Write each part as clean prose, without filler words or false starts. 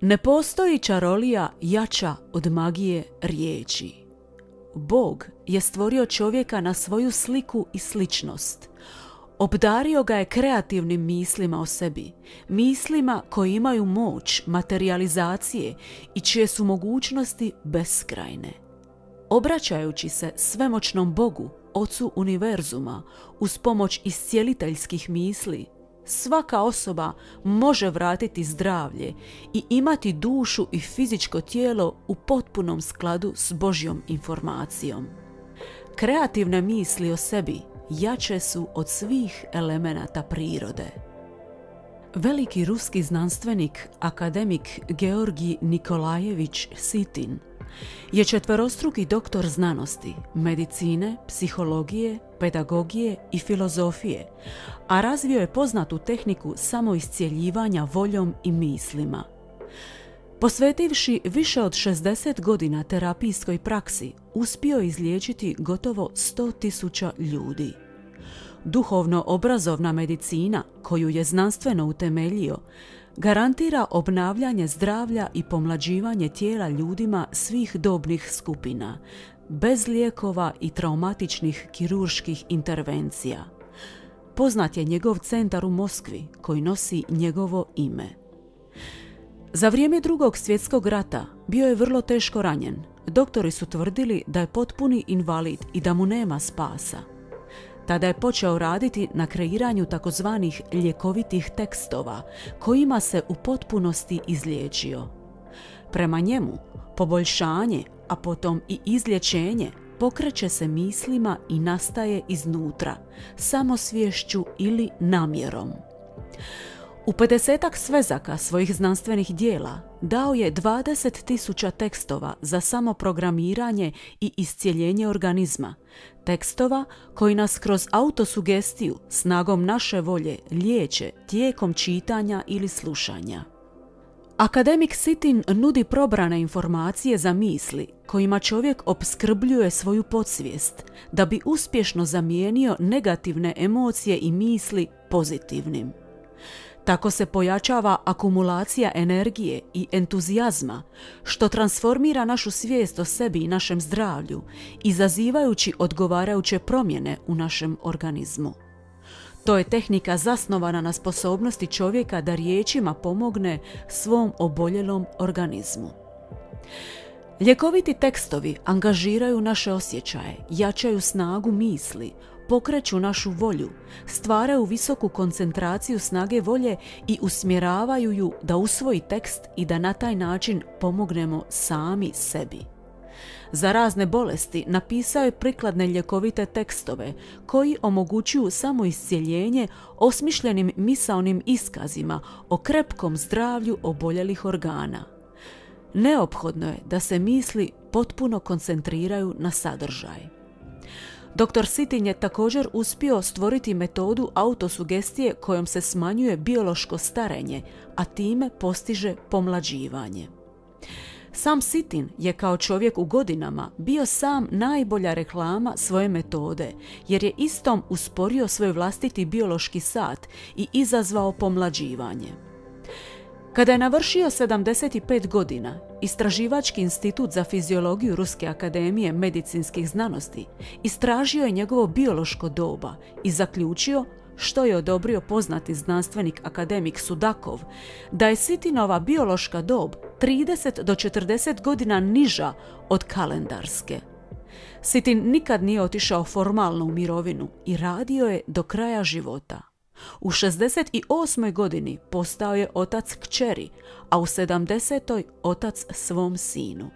Ne postoji čarolija jača od magije riječi. Bog je stvorio čovjeka na svoju sliku i sličnost. Obdario ga je kreativnim mislima o sebi, mislima koje imaju moć materijalizacije i čije su mogućnosti beskrajne. Obraćajući se svemoćnom Bogu, Ocu univerzuma, uz pomoć iscijeliteljskih misli, svaka osoba može vratiti zdravlje i imati dušu i fizičko tijelo u potpunom skladu s Božjom informacijom. Kreativne misli o sebi jače su od svih elemenata prirode. Veliki ruski znanstvenik, akademik Georgij Nikolajević Sitin je četverostruki doktor znanosti, medicine, psihologije, pedagogije i filozofije, a razvio je poznatu tehniku samoiscjeljivanja voljom i mislima. Posvetivši više od 60 godina terapijskoj praksi, uspio izliječiti gotovo 100.000 ljudi. Duhovno-obrazovna medicina, koju je znanstveno utemeljio, garantira obnavljanje zdravlja i pomlađivanje tijela ljudima svih dobnih skupina, bez lijekova i traumatičnih kirurških intervencija. Poznat je njegov centar u Moskvi, koji nosi njegovo ime. Za vrijeme Drugog svjetskog rata bio je vrlo teško ranjen. Doktori su tvrdili da je potpuni invalid i da mu nema spasa. Tada je počeo raditi na kreiranju takozvanih ljekovitih tekstova, kojima se u potpunosti izliječio. Prema njemu, poboljšanje, a potom i izlječenje, pokreće se mislima i nastaje iznutra, samosviješću ili namjerom. U 50-ak svezaka svojih znanstvenih dijela dao je 20.000 tekstova za samoprogramiranje i iscijeljenje organizma, tekstova koji nas kroz autosugestiju snagom naše volje liječe tijekom čitanja ili slušanja. Akademik Sitin nudi probrane informacije za misli kojima čovjek opskrbljuje svoju podsvijest da bi uspješno zamijenio negativne emocije i misli pozitivnim. Tako se pojačava akumulacija energije i entuzijazma, što transformira našu svijest o sebi i našem zdravlju, izazivajući odgovarajuće promjene u našem organizmu. To je tehnika zasnovana na sposobnosti čovjeka da riječima pomogne svom oboljelom organizmu. Ljekoviti tekstovi angažiraju naše osjećaje, jačaju snagu misli, pokreću našu volju, stvaraju visoku koncentraciju snage volje i usmjeravaju ju da usvoji tekst i da na taj način pomognemo sami sebi. Za razne bolesti napisao je prikladne ljekovite tekstove koji omogućuju samoiscjeljenje osmišljenim misaonim iskazima o krepkom zdravlju oboljelih organa. Neophodno je da se misli potpuno koncentriraju na sadržaj. Dr. Sitin je također uspio stvoriti metodu autosugestije kojom se smanjuje biološko starenje, a time postiže pomlađivanje. Sam Sitin je kao čovjek u godinama bio sam najbolja reklama svoje metode, jer je istom usporio svoj vlastiti biološki sat i izazvao pomlađivanje. Kada je navršio 75 godina, Istraživački institut za fiziologiju Ruske akademije medicinskih znanosti istražio je njegovo biološko doba i zaključio, što je odobrio poznati znanstvenik akademik Sudakov, da je Sitinova biološka dob 30 do 40 godina niža od kalendarske. Sitin nikad nije otišao formalno u mirovinu i radio je do kraja života. U 68. godini postao je otac kćeri, a u 70. otac svom sinu.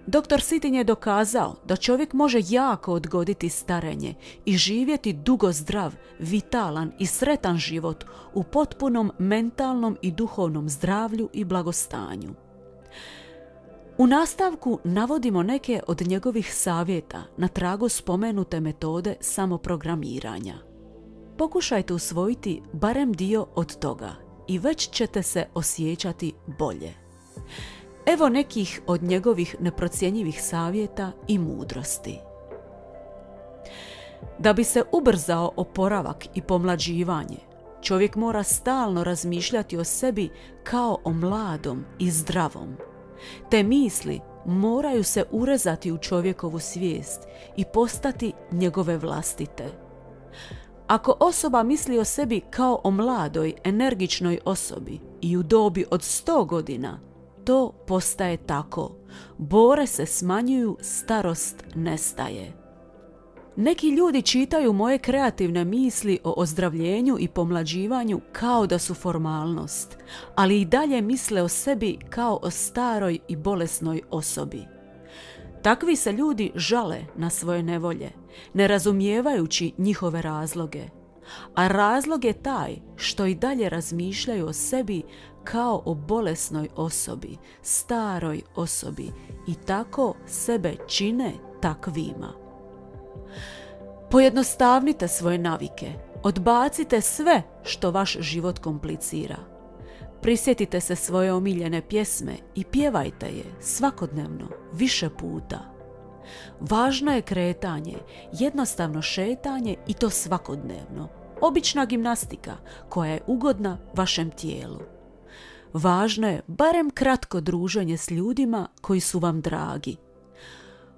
Dr. Sitin je dokazao da čovjek može jako odgoditi starenje i živjeti dugo zdrav, vitalan i sretan život u potpunom mentalnom i duhovnom zdravlju i blagostanju. U nastavku navodimo neke od njegovih savjeta na tragu spomenute metode samoprogramiranja. Pokušajte usvojiti barem dio od toga i već ćete se osjećati bolje. Evo nekih od njegovih neprocjenjivih savjeta i mudrosti. Da bi se ubrzao oporavak i pomlađivanje, čovjek mora stalno razmišljati o sebi kao o mladom i zdravom. Te misli moraju se urezati u čovjekovu svijest i postati njegove vlastite. Ako osoba misli o sebi kao o mladoj, energičnoj osobi i u dobi od 100 godina, to postaje tako. Bore se smanjuju, starost nestaje. Neki ljudi čitaju moje kreativne misli o ozdravljenju i pomlađivanju kao da su formalnost, ali i dalje misle o sebi kao o staroj i bolesnoj osobi. Takvi se ljudi žale na svoje nevolje, ne razumijevajući njihove razloge. A razlog je taj što i dalje razmišljaju o sebi kao o bolesnoj osobi, staroj osobi i tako sebe čine takvima. Pojednostavnite svoje navike, odbacite sve što vaš život komplicira. Prisjetite se svoje omiljene pjesme i pjevajte je svakodnevno, više puta. Važno je kretanje, jednostavno šetanje i to svakodnevno. Obična gimnastika koja je ugodna vašem tijelu. Važno je barem kratko druženje s ljudima koji su vam dragi.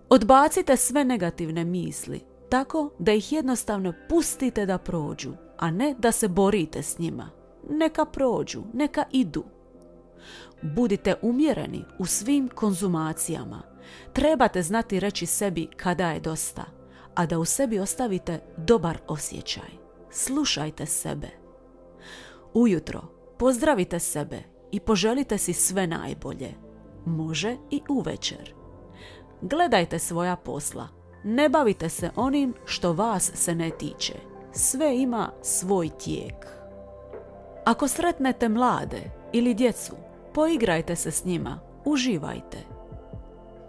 Odbacite sve negativne misli, tako da ih jednostavno pustite da prođu, a ne da se borite s njima. Neka prođu, neka idu. Budite umjereni u svim konzumacijama. Trebate znati reći sebi kada je dosta, a da u sebi ostavite dobar osjećaj. Slušajte sebe. Ujutro pozdravite sebe i poželite si sve najbolje. Može i uvečer. Gledajte svoja posla. Ne bavite se onim što vas se ne tiče. Sve ima svoj tijek. Ako sretnete mlade ili djecu, poigrajte se s njima, uživajte.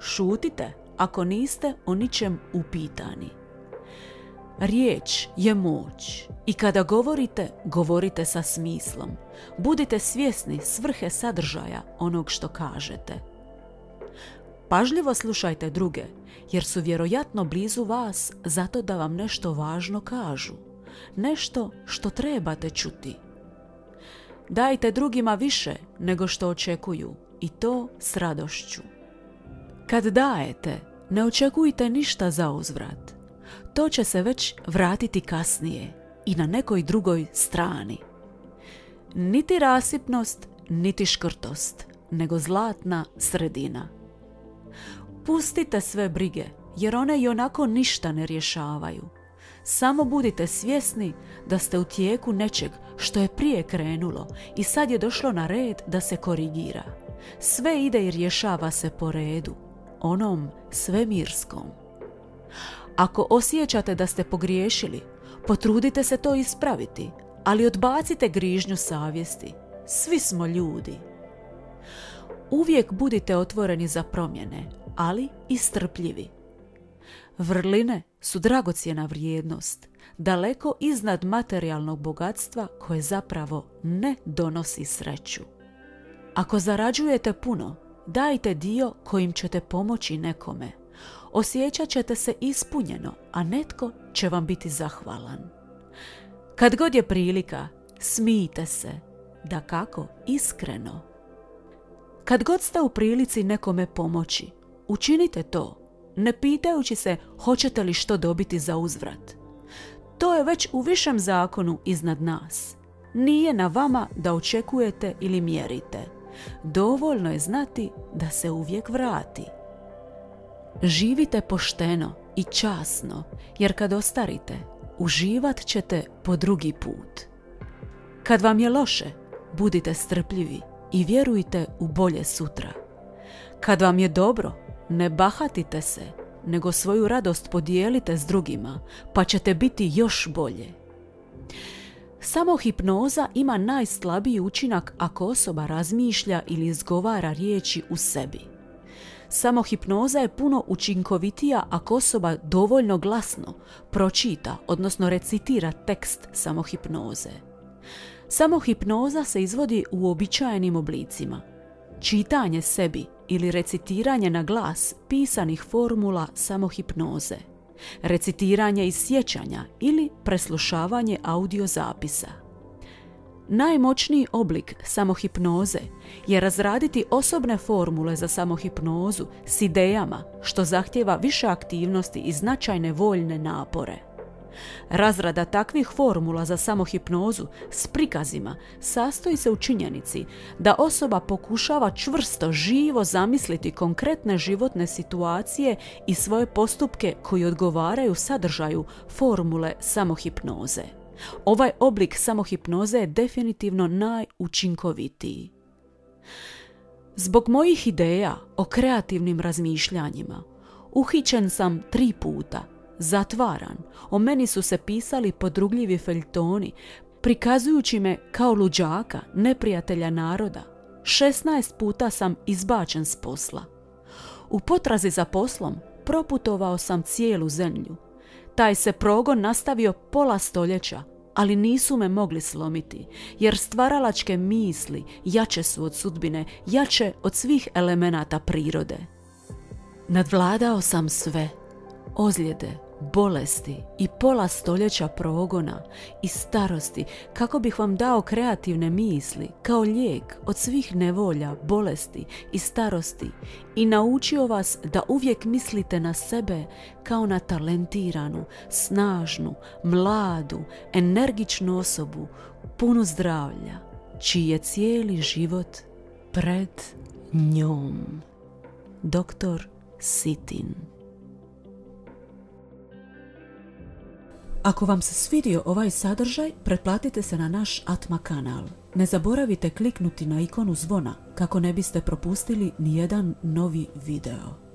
Šutite ako niste o ničem upitani. Riječ je moć i kada govorite, govorite sa smislom. Budite svjesni svrhe sadržaja onog što kažete. Pažljivo slušajte druge, jer su vjerojatno blizu vas zato da vam nešto važno kažu. Nešto što trebate čuti. Dajte drugima više nego što očekuju i to s radošću. Kad dajete, ne očekujte ništa za uzvrat. To će se već vratiti kasnije i na nekoj drugoj strani. Niti rasipnost, niti škrtost, nego zlatna sredina. Pustite sve brige, jer one ionako ništa ne rješavaju. Samo budite svjesni da ste u tijeku nečeg što je prije krenulo i sad je došlo na red da se korigira. Sve ide i rješava se po redu, onom svemirskom. Ako osjećate da ste pogriješili, potrudite se to ispraviti, ali odbacite grižnju savjesti. Svi smo ljudi. Uvijek budite otvoreni za promjene, ali i strpljivi. Vrline su dragocjena vrijednost, daleko iznad materijalnog bogatstva koje zapravo ne donosi sreću. Ako zarađujete puno, dajte dio kojim ćete pomoći nekome. Osjećat ćete se ispunjeno, a netko će vam biti zahvalan. Kad god je prilika, smijte se, dakako iskreno. Kad god ste u prilici nekome pomoći, učinite to, ne pitajući se hoćete li što dobiti za uzvrat. To je već u višem zakonu iznad nas. Nije na vama da očekujete ili mjerite. Dovoljno je znati da se uvijek vrati. Živite pošteno i časno, jer kad ostarite, uživat ćete po drugi put. Kad vam je loše, budite strpljivi i vjerujte u bolje sutra. Kad vam je dobro, ne bahatite se, nego svoju radost podijelite s drugima, pa ćete biti još bolje. Samo hipnoza ima najslabiji učinak ako osoba razmišlja ili izgovara riječi u sebi. Samo hipnoza je puno učinkovitija ako osoba dovoljno glasno pročita, odnosno recitira tekst samohipnoze. Samohipnoza se izvodi u uobičajenim oblicima. Čitanje sebi ili recitiranje na glas pisanih formula samohipnoze. Recitiranje iz sjećanja ili preslušavanje audio zapisa. Najmoćniji oblik samohipnoze je razraditi osobne formule za samohipnozu s idejama, što zahtijeva više aktivnosti i značajne voljne napore. Razrada takvih formula za samohipnozu s prikazima sastoji se u činjenici da osoba pokušava čvrsto, živo zamisliti konkretne životne situacije i svoje postupke koji odgovaraju sadržaju formule samohipnoze. Ovaj oblik samohipnoze je definitivno najučinkovitiji. Zbog mojih ideja o kreativnim razmišljanjima uhićen sam 3 puta, zatvaran, o meni su se pisali podrugljivi feljtoni, prikazujući me kao luđaka, neprijatelja naroda. 16 puta sam izbačen s posla. U potrazi za poslom proputovao sam cijelu zemlju. Taj se progon nastavio pola stoljeća, ali nisu me mogli slomiti, jer stvaralačke misli jače su od sudbine, jače od svih elemenata prirode. Nadvladao sam sve, ozljede, bolesti i pola stoljeća progona i starosti, kako bih vam dao kreativne misli kao lijek od svih nevolja, bolesti i starosti i naučio vas da uvijek mislite na sebe kao na talentiranu, snažnu, mladu, energičnu osobu, punu zdravlja, čiji je cijeli život pred njom. Dr. Sitin. Ako vam se svidio ovaj sadržaj, pretplatite se na naš Atma kanal. Ne zaboravite kliknuti na ikonu zvona kako ne biste propustili nijedan novi video.